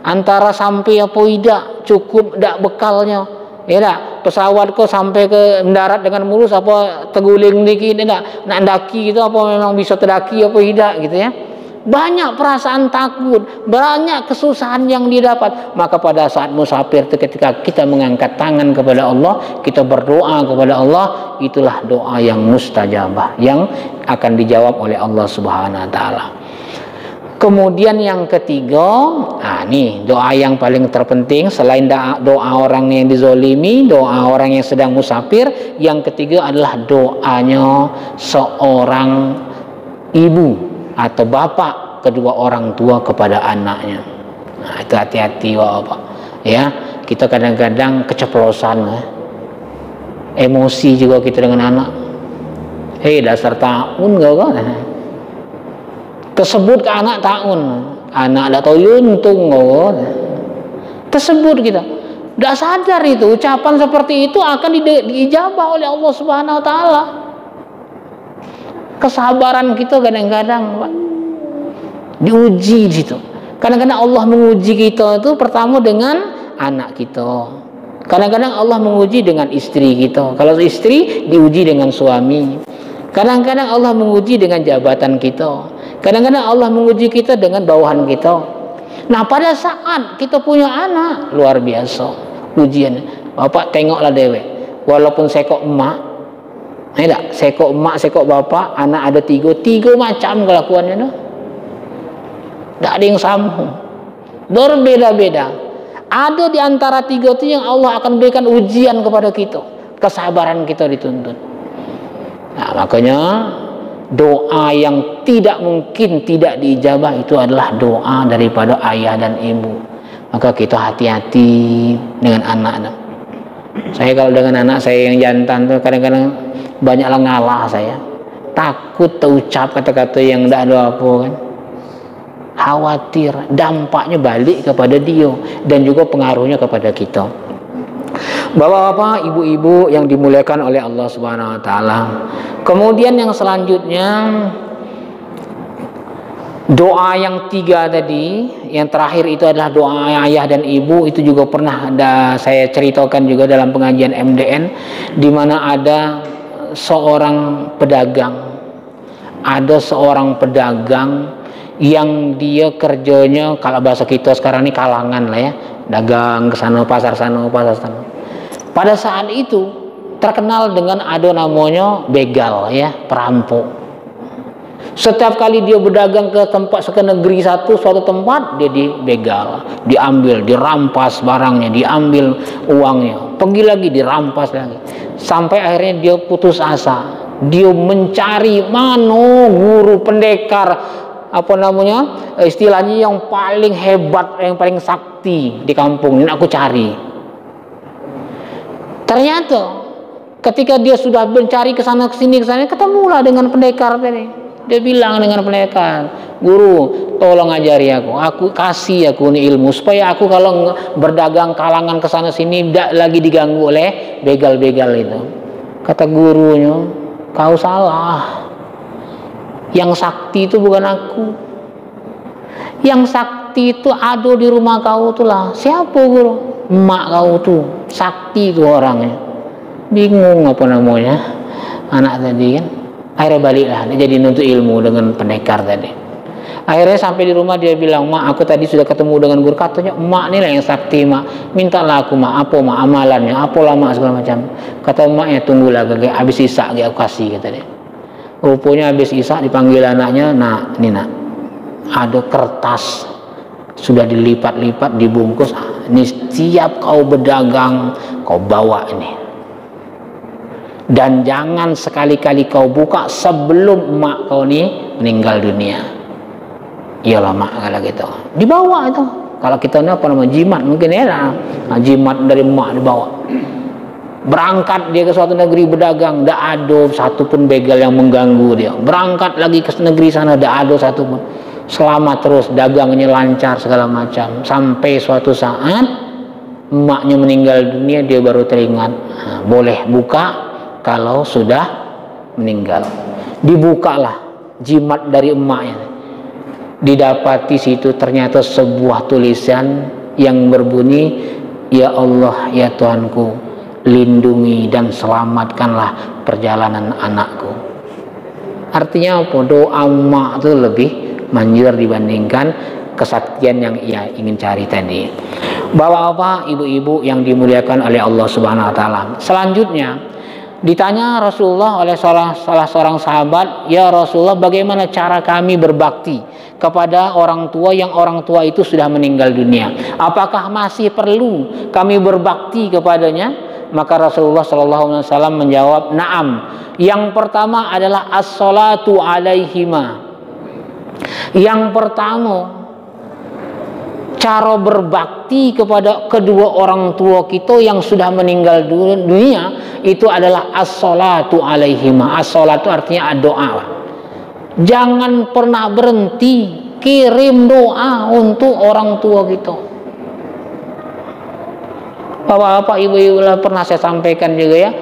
antara sampai apa tidak, cukup tidak bekalnya, ya tak? pesawat kok sampai ke mendarat dengan mulus apa terguling dikit nak daki gitu, apa memang bisa terdaki apa tidak gitu ya. Banyak perasaan takut, banyak kesusahan yang didapat. Maka pada saat musafir itu, ketika kita mengangkat tangan kepada Allah, kita berdoa kepada Allah, itulah doa yang mustajabah, yang akan dijawab oleh Allah Subhanahu wa taala. Kemudian yang ketiga, nih doa yang paling terpenting selain doa orang yang dizolimi, doa orang yang sedang musafir, yang ketiga adalah doanya seorang ibu atau bapak kedua orang tua kepada anaknya. Nah, itu hati-hati Bapak. Ya, kita kadang-kadang keceplosan, emosi juga kita dengan anak. Dasar tahun gak kan? Tersebut ke anak tahun, anak tak tahu untung gak? Tersebut kita. Tidak sadar itu ucapan seperti itu akan diijabah oleh Allah Subhanahu wa taala. Kesabaran kita kadang-kadang Pak, diuji gitu. Kadang-kadang Allah menguji kita itu pertama dengan anak kita. Kadang-kadang Allah menguji dengan istri kita. Kalau istri diuji dengan suami. Kadang-kadang Allah menguji dengan jabatan kita. Kadang-kadang Allah menguji kita dengan bawahan kita. Nah, pada saat kita punya anak, luar biasa ujiannya. Bapak tengoklah dewek. Walaupun sekok emak, sekok emak, sekok bapak, anak ada tiga macam kelakuannya no? Tak ada yang sama, berbeda-beda. Ada di antara tiga itu yang Allah akan berikan ujian kepada kita, kesabaran kita dituntut. Nah, makanya doa yang tidak mungkin tidak diijabah itu adalah doa daripada ayah dan ibu. Maka kita hati-hati dengan anak-anak. Saya kalau dengan anak saya yang jantan tuh kadang-kadang banyaklah ngalah saya, takut terucap kata-kata yang tidak ada apa kan, khawatir dampaknya balik kepada dia dan juga pengaruhnya kepada kita. Bapak-bapak, ibu-ibu yang dimuliakan oleh Allah Subhanahu wa taala. Kemudian yang selanjutnya, doa yang tiga tadi, yang terakhir itu adalah doa ayah dan ibu. Itu juga pernah saya ceritakan juga dalam pengajian MDN, di mana ada seorang pedagang. Ada seorang pedagang yang dia kerjanya, kalau bahasa kita sekarang ini kalangan lah ya, dagang ke sana pasar sana pasar sana. Pada saat itu terkenal dengan ada namanya begal ya, perampok. Setiap kali dia berdagang ke tempat ke negeri suatu tempat, dia dibegal, diambil, dirampas barangnya, diambil uangnya, pergi lagi dirampas lagi, sampai akhirnya dia putus asa. Dia mencari mana guru pendekar, apa namanya, istilahnya yang paling hebat, yang paling sakti di kampung ini aku cari. Ternyata ketika dia sudah mencari ke sana ke sini ketemulah dengan pendekar tadi. Dia bilang dengan pendekar, guru tolong ajari aku kasih aku ini ilmu supaya aku kalau berdagang kalangan ke sana sini tidak lagi diganggu oleh begal-begal itu. Kata gurunya, kau salah, yang sakti itu bukan aku, yang sakti itu ada di rumah kau itulah. Siapa guru? Emak kau tuh sakti itu orangnya. Bingung apa namanya anak tadi kan. Akhirnya baliklah dia jadi nuntut ilmu dengan pendekar tadi. Akhirnya sampai di rumah dia bilang, mak aku tadi sudah ketemu dengan guru. Katanya emak inilah yang sakti mak, mintalah aku mak, apa mak amalannya, apalah mak segala macam. Kata emaknya, tunggulah habis isak aku kasih, kata dia. Rupanya habis isak dipanggil anaknya, nak ini nak, ada kertas sudah dilipat-lipat dibungkus, ini setiap kau berdagang kau bawa ini. Dan jangan sekali-kali kau buka sebelum emak kau ni meninggal dunia. Iyalah mak, kalau gitu dibawa itu. Kalau kita ni apa nama jimat mungkin ya, jimat dari emak dibawa. Berangkat dia ke suatu negeri berdagang, tidak ada satupun begal yang mengganggu dia. Berangkat lagi ke negeri sana, tidak ada satupun. Selamat terus, dagangnya lancar segala macam. Sampai suatu saat emaknya meninggal dunia, dia baru teringat, boleh buka kalau sudah meninggal. Dibukalah jimat dari emaknya. Didapati situ ternyata sebuah tulisan yang berbunyi, ya Allah, ya Tuhanku, lindungi dan selamatkanlah perjalanan anakku. Artinya apa? Doa emak itu lebih manjur dibandingkan kesaktian yang ia ingin cari tadi. Bapak-bapak, ibu-ibu yang dimuliakan oleh Allah Subhanahu wa taala. Selanjutnya ditanya Rasulullah oleh salah seorang sahabat, "Ya Rasulullah, bagaimana cara kami berbakti kepada orang tua yang orang tua itu sudah meninggal dunia? Apakah masih perlu kami berbakti kepadanya?" Maka Rasulullah SAW menjawab, "Na'am. Yang pertama adalah as-salatu alaihima." Yang pertama, cara berbakti kepada kedua orang tua kita yang sudah meninggal dunia itu adalah as-salatu alaihima. As-salatu artinya doa. Jangan pernah berhenti kirim doa untuk orang tua kita. Bapak-bapak, ibu-ibu, pernah saya sampaikan juga ya,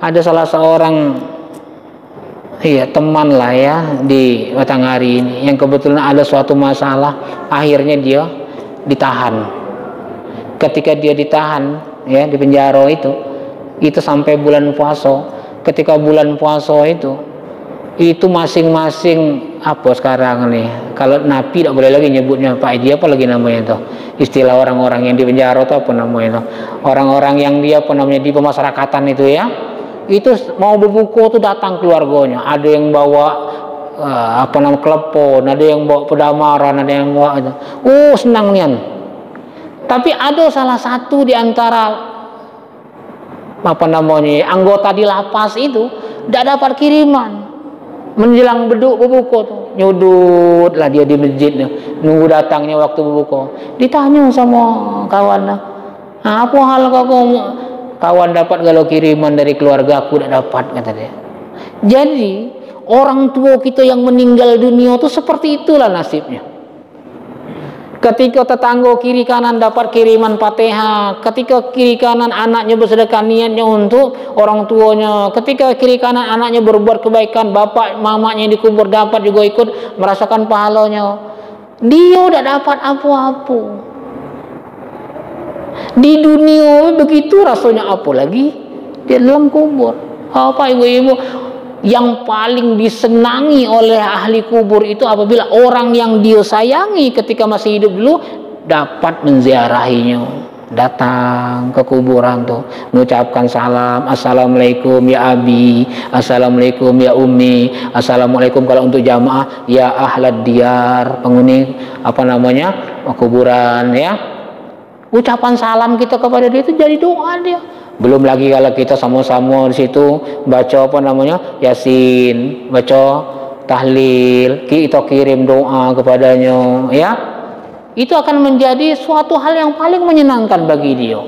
ada salah seorang teman lah ya di Batanghari ini yang kebetulan ada suatu masalah, akhirnya dia ditahan. Ketika dia ditahan ya di penjara itu sampai bulan puasa. Ketika bulan puasa itu masing-masing apa sekarang nih, kalau napi tidak boleh lagi nyebutnya Pak Edi, apa lagi namanya itu istilah orang-orang yang di penjara itu apa namanya itu, orang-orang yang dia apa namanya di pemasyarakatan itu ya, itu mau berbuka tuh datang keluarganya, ada yang bawa klepon, ada yang bawa pedamaran, ada yang bawa itu. Senang nian. Tapi ada salah satu di antara anggota di lapas itu tidak dapat kiriman. Menjelang beduk berbuka tuh, nyudut lah dia di masjid nunggu datangnya waktu berbuka. Ditanya sama kawan, apa hal kawan dapat kalau kiriman dari keluarga, aku tidak dapat, kata dia. Jadi orang tua kita yang meninggal dunia itu seperti itulah nasibnya. Ketika tetangga kiri kanan dapat kiriman Fatihah, ketika kiri kanan anaknya bersedekah niatnya untuk orang tuanya, ketika kiri kanan anaknya berbuat kebaikan, bapak mamanya dikubur dapat juga ikut merasakan pahalanya. Dia tidak dapat apa-apa. Di dunia begitu rasanya, apalagi di dalam kubur. Apa ibu-ibu, yang paling disenangi oleh ahli kubur itu apabila orang yang dia sayangi ketika masih hidup dulu dapat menziarahinya, datang ke kuburan tuh, mengucapkan salam, assalamualaikum ya abi, assalamualaikum ya ummi, assalamualaikum kalau untuk jamaah ya ahlad diyar, penghuni kuburan ya. Ucapan salam kita kepada dia itu jadi doa dia. Belum lagi kalau kita sama-sama di situ baca Yasin, baca tahlil, kita kirim doa kepadanya ya. Itu akan menjadi suatu hal yang paling menyenangkan bagi dia.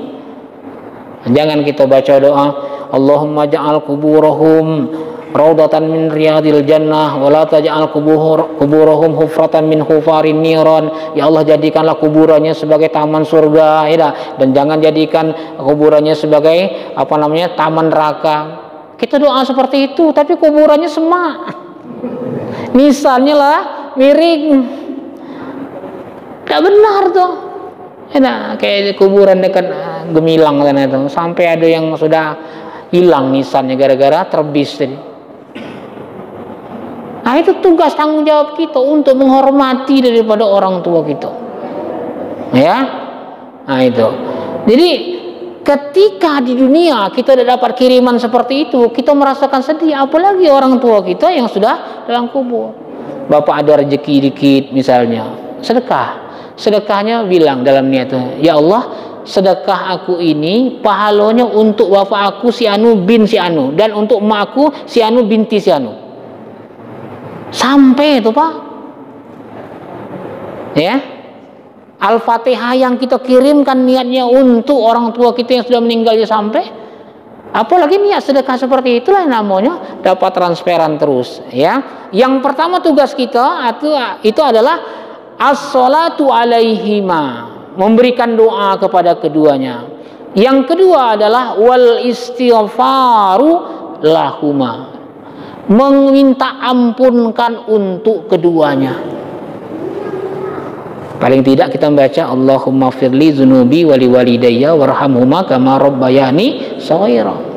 Jangan kita baca doa Allahumma ja'al kuburahum raudatan min riyadil jannah wa la taj'al kuburahum hufratan min hufarin niran. Ya Allah, jadikanlah kuburannya sebagai taman surga ya, dan jangan jadikan kuburannya sebagai taman neraka. Kita doa seperti itu, tapi kuburannya semak, misalnya lah miring, tidak benar tuh. Kayak kuburan dekat Gemilang sana itu, sampai ada yang sudah hilang nisannya gara-gara terbis tadi. Nah, itu tugas tanggung jawab kita untuk menghormati daripada orang tua kita. Ya. Nah, itu. Jadi ketika di dunia kita tidak dapat kiriman seperti itu, kita merasakan sedih, apalagi orang tua kita yang sudah dalam kubur. Bapak ada rezeki dikit misalnya, sedekah. Sedekahnya bilang dalam niatnya, ya Allah, sedekah aku ini pahalanya untuk bapak aku si Anu bin si Anu, dan untuk emak aku si Anu binti si Anu. Sampai itu Pak ya, Al-Fatihah yang kita kirimkan niatnya untuk orang tua kita yang sudah meninggal sampai, apalagi niat sedekah seperti itulah namanya dapat transparan terus ya. Yang pertama tugas kita itu adalah as-salatu alaihima, memberikan doa kepada keduanya. Yang kedua adalah wal istighfaru lahuma, meminta ampunkan untuk keduanya. Paling tidak kita membaca Allahumma firli dzunubi wali walidayya warhamhuma kama rabbayani shaghira.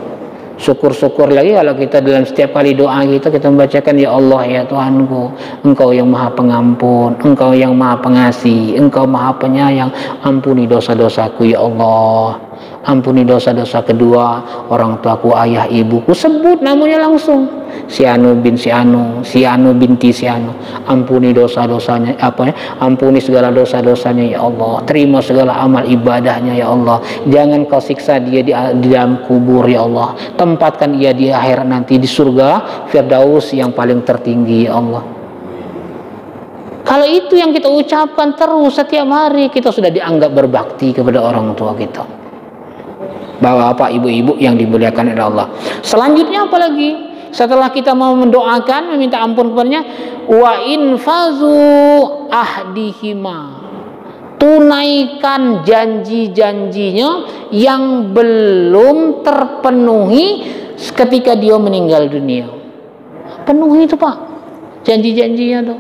Syukur-syukur lagi kalau kita dalam setiap kali doa kita membacakan, ya Allah ya Tuhanku, Engkau yang maha pengampun, Engkau yang maha pengasih, Engkau maha penyayang, ampuni dosa-dosaku ya Allah, ampuni dosa-dosa kedua orang tuaku, ayah ibuku, sebut namanya langsung, si Anu bin si Anu, si Anu binti si Anu, ampuni dosa-dosanya, ampuni segala dosa-dosanya ya Allah, terima segala amal ibadahnya ya Allah, jangan kau siksa dia di dalam kubur ya Allah, tempatkan ia di akhirat nanti di surga Firdaus yang paling tertinggi ya Allah. Kalau itu yang kita ucapkan terus setiap hari, kita sudah dianggap berbakti kepada orang tua kita. Bapak ibu-ibu yang dimuliakan oleh Allah. Selanjutnya apalagi? Setelah kita mau mendoakan, meminta ampun kepadanya, wa infazu ahdihima, tunaikan janji-janjinya yang belum terpenuhi ketika dia meninggal dunia. Penuhi itu Pak, janji-janjinya tuh.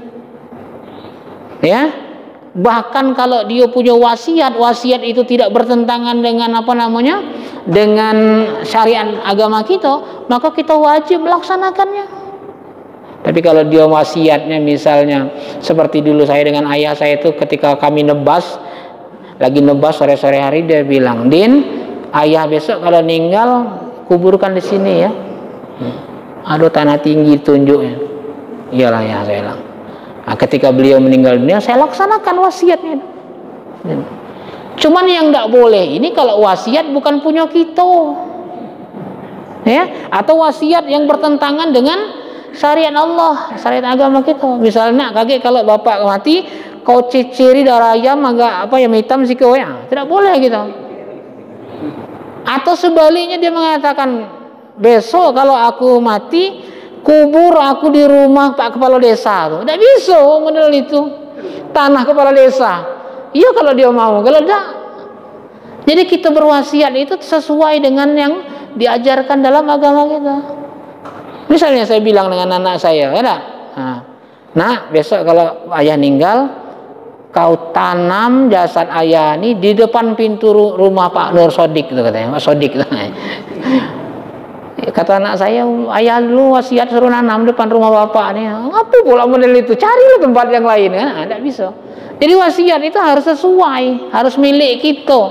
Ya, bahkan kalau dia punya wasiat itu tidak bertentangan dengan dengan syariat agama kita, maka kita wajib melaksanakannya. Tapi kalau dia wasiatnya misalnya seperti dulu saya dengan ayah saya itu, ketika kami lagi nebas sore-sore hari, dia bilang, Din, ayah besok kalau meninggal kuburkan di sini ya, ada tanah tinggi tunjuknya. Iyalah ya, saya bilang. Nah, ketika beliau meninggal dunia, saya laksanakan wasiatnya. Cuman yang tidak boleh ini kalau wasiat bukan punya kita, ya, atau wasiat yang bertentangan dengan syariat Allah, syariat agama kita. Misalnya kakek kalau bapak mati, kau ciciri darah ayam agak hitam sih kau ya, tidak boleh gitu. Atau sebaliknya dia mengatakan, besok kalau aku mati, kubur aku di rumah Pak Kepala Desa tuh. Tidak bisa model itu. Tanah Kepala Desa. Iya kalau dia mau, kalau tidak. Jadi kita berwasiat itu sesuai dengan yang diajarkan dalam agama kita. Misalnya saya bilang dengan anak saya, ya nak, besok kalau ayah meninggal, kau tanam jasad ayah ini di depan pintu rumah Pak Nur Sodik, itu katanya, Pak Sodik. Kata anak saya, ayah lu wasiat suruh nanam depan rumah bapak nih. Apa pula model itu? Carilah tempat yang lain kan? Tidak bisa. Jadi wasiat itu harus sesuai, harus milik kita.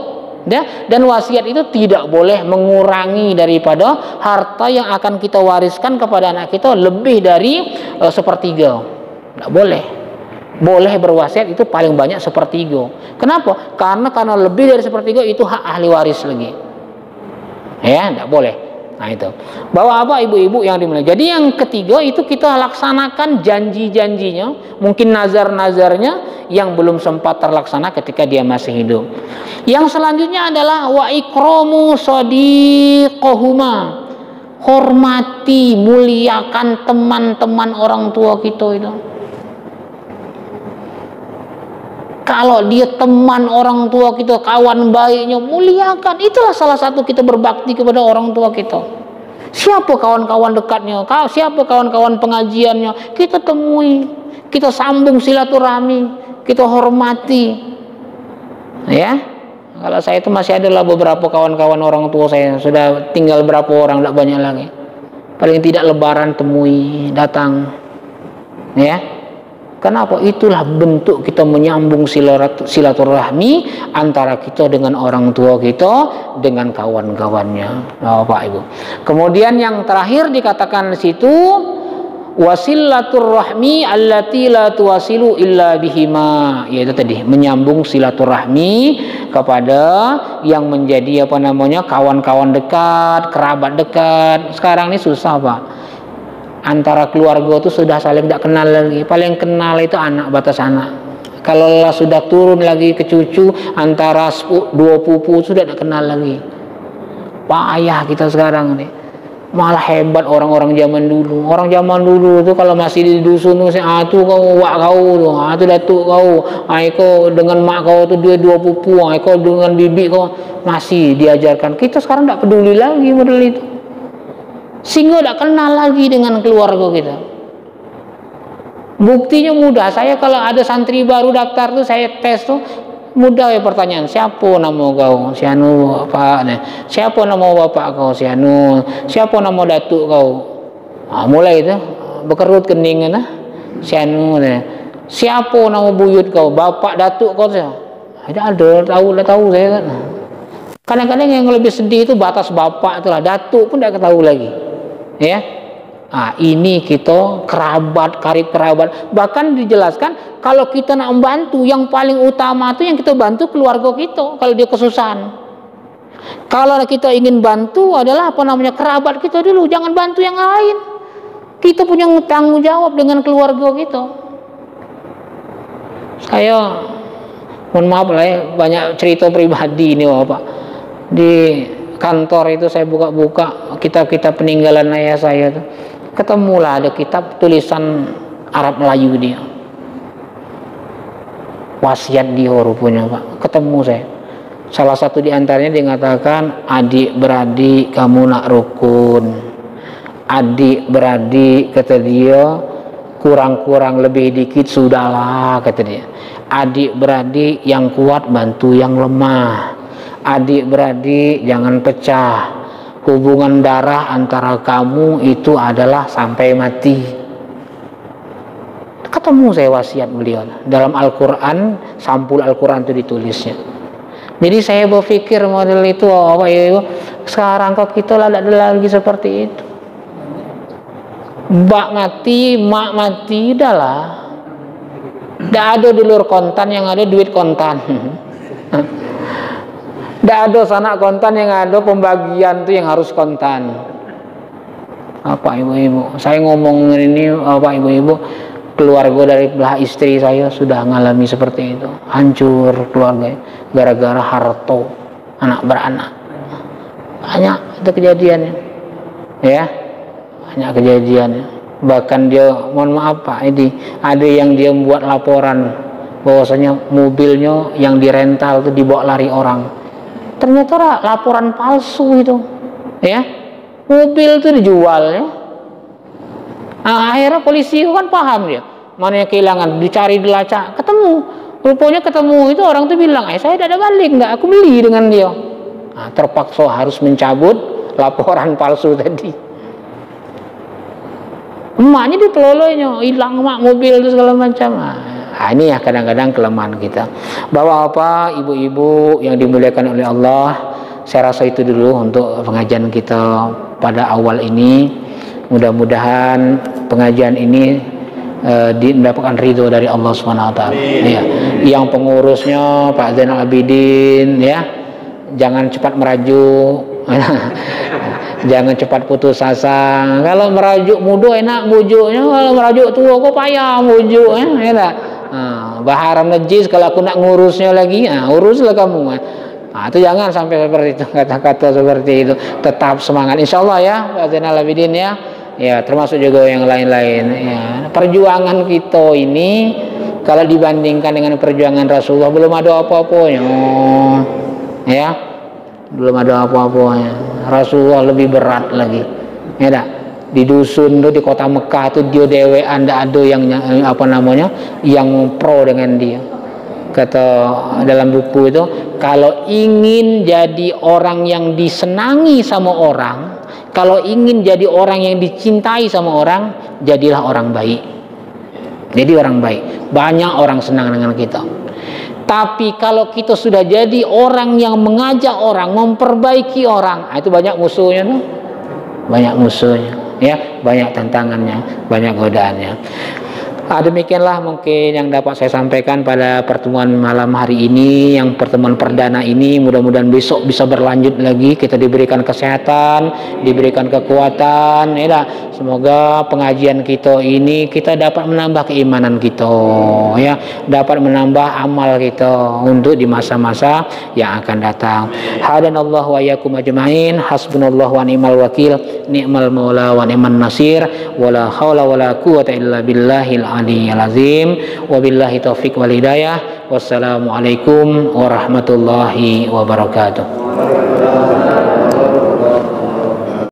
Ya? Dan wasiat itu tidak boleh mengurangi daripada harta yang akan kita wariskan kepada anak kita lebih dari sepertiga. Tidak boleh. Boleh berwasiat itu paling banyak sepertiga. Kenapa? Karena lebih dari sepertiga itu hak ahli waris lagi. Ya, tidak boleh. Nah itu. Bahwa apa ibu-ibu yang dimulai. Jadi yang ketiga itu kita laksanakan janji-janjinya, mungkin nazar-nazarnya yang belum sempat terlaksana ketika dia masih hidup. Yang selanjutnya adalah wa ikramu shadiqahuma. Hormati, muliakan teman-teman orang tua kita itu. Kalau dia teman orang tua kita, kawan baiknya, muliakan. Itulah salah satu kita berbakti kepada orang tua kita. Siapa kawan-kawan dekatnya, siapa kawan-kawan pengajiannya, kita temui, kita sambung silaturahmi, kita hormati. Ya, kalau saya itu masih adalah beberapa kawan-kawan orang tua saya, sudah tinggal berapa orang, tidak banyak lagi. Paling tidak lebaran temui, datang. Ya. Kenapa? Itulah bentuk kita menyambung silaturahmi antara kita dengan orang tua kita, dengan kawan-kawannya, Bapak Ibu. Kemudian yang terakhir dikatakan di situ, wasilaturrahmi allati la tuwasilu illa bihima, yaitu tadi menyambung silaturahmi kepada yang menjadi kawan-kawan dekat, kerabat dekat. Sekarang ini susah Pak. Antara keluarga itu sudah saling tidak kenal lagi. Paling kenal itu anak, batas anak. Kalau sudah turun lagi ke cucu, antara dua pupu sudah tidak kenal lagi. Payah kita sekarang nih. Malah hebat orang-orang zaman dulu. Orang zaman dulu itu kalau masih di dusun tuh, tu kau wak kau tuh, tu datuk kau, kau dengan mak kau tuh dua pupu, kau dengan bibi kau masih diajarkan. Kita sekarang tidak peduli lagi model itu. Sehingga tidak kenal lagi dengan keluarga kita. Buktinya mudah. Saya kalau ada santri baru daftar tuh saya tes tuh mudah ya pertanyaan. Siapa nama kau? Si anu apa? Siapa nama bapak kau? Si anu. Siapa nama datuk kau? Mulai itu berkerut kening nah. Si anu. Siapa nama buyut kau? Bapak datuk kau? Ada tahu saya kan. Kadang-kadang yang lebih sedih itu batas bapak itulah, datuk pun tidak ketahui lagi. Ya. Ini kita kerabat, karib kerabat. Bahkan dijelaskan kalau kita nak membantu, yang paling utama itu yang kita bantu keluarga kita kalau dia kesusahan. Kalau kita ingin bantu adalah kerabat kita dulu, jangan bantu yang lain. Kita punya tanggung jawab dengan keluarga kita. Saya mohon maaf lah ya, banyak cerita pribadi ini Bapak. Di kantor itu saya buka-buka kitab-kitab peninggalan ayah saya tuh. Ketemulah ada kitab tulisan Arab Melayu dia. Wasiat dia rupanya Pak. Ketemu saya. Salah satu di antaranya dia mengatakan, adik beradik kamu nak rukun. Adik beradik kata dia, kurang-kurang lebih dikit sudahlah kata dia. Adik beradik yang kuat bantu yang lemah. Adik beradik jangan pecah. Hubungan darah antara kamu itu adalah sampai mati. Ketemu saya wasiat beliau dalam Al-Quran, sampul Al-Quran itu ditulisnya. Jadi saya berpikir model itu sekarang kok kita ada lagi seperti itu. Bak mati, mak mati, udahlah. Tidak ada dulur kontan, yang ada duit kontan. Tidak ada sanak kontan, yang ada pembagian tuh yang harus kontan. Apa ibu-ibu? Saya ngomong ini apa ibu-ibu? Keluarga dari belah istri saya sudah mengalami seperti itu, hancur keluarga gara-gara harta anak beranak. Banyak itu kejadiannya, ya, banyak kejadiannya. Bahkan dia, mohon maaf Pak, ini ada yang dia membuat laporan bahwasanya mobilnya yang dirental itu dibawa lari orang. Ternyata laporan palsu itu, ya, mobil itu dijual ya. Akhirnya polisi kan paham dia mana yang kehilangan, dicari dilacak, ketemu. Rupanya ketemu itu orang tuh bilang, saya tidak ada balik, enggak, aku beli dengan dia. Terpaksa harus mencabut laporan palsu tadi. Emaknya dipeloloinya, hilang mak mobil itu segala macam. Ini ya kadang-kadang kelemahan kita. Bapak-bapak, ibu-ibu yang dimuliakan oleh Allah, saya rasa itu dulu untuk pengajian kita pada awal ini. Mudah-mudahan pengajian ini mendapatkan ridho dari Allah SWT. Ya. Yang pengurusnya Pak Zainal Abidin, ya, jangan cepat merajuk. Jangan cepat putus asa. Kalau merajuk muda enak bujuknya, kalau merajuk tua kok payah bujuknya, ya. Bahara najis, kalau aku nak ngurusnya lagi, uruslah kamu. Itu jangan sampai seperti itu, kata-kata seperti itu. Tetap semangat, insya Allah ya Pak Zainal Abidin ya. Ya, termasuk juga yang lain-lain. Ya. Perjuangan kita ini kalau dibandingkan dengan perjuangan Rasulullah belum ada apa-apanya, ya, belum ada apa-apanya. Rasulullah lebih berat lagi, ya dah. Di dusun tuh di kota Mekah tuh dia dewean, tidak ada yang yang pro dengan dia. Kata dalam buku itu, kalau ingin jadi orang yang disenangi sama orang, kalau ingin jadi orang yang dicintai sama orang, jadilah orang baik. Jadi orang baik, banyak orang senang dengan kita. Tapi kalau kita sudah jadi orang yang mengajak orang, memperbaiki orang, itu banyak musuhnya tuh. Banyak musuhnya, ya, banyak tantangannya, banyak godaannya. Demikianlah mungkin yang dapat saya sampaikan pada pertemuan malam hari ini, yang pertemuan perdana ini. Mudah-mudahan besok bisa berlanjut lagi, kita diberikan kesehatan, diberikan kekuatan, ya. Semoga pengajian kita ini kita dapat menambah keimanan kita, ya, dapat menambah amal kita untuk di masa-masa yang akan datang. Hadanallahu wa iyyakum ajmain. Hasbunallahu wa ni'mal wakil, ni'mal maula wa ni'man nasir. Wala haula wala quwata illa billahil aliyyil azim. Wabillahi taufiq wal hidayah. Wassalamualaikum warahmatullahi wabarakatuh.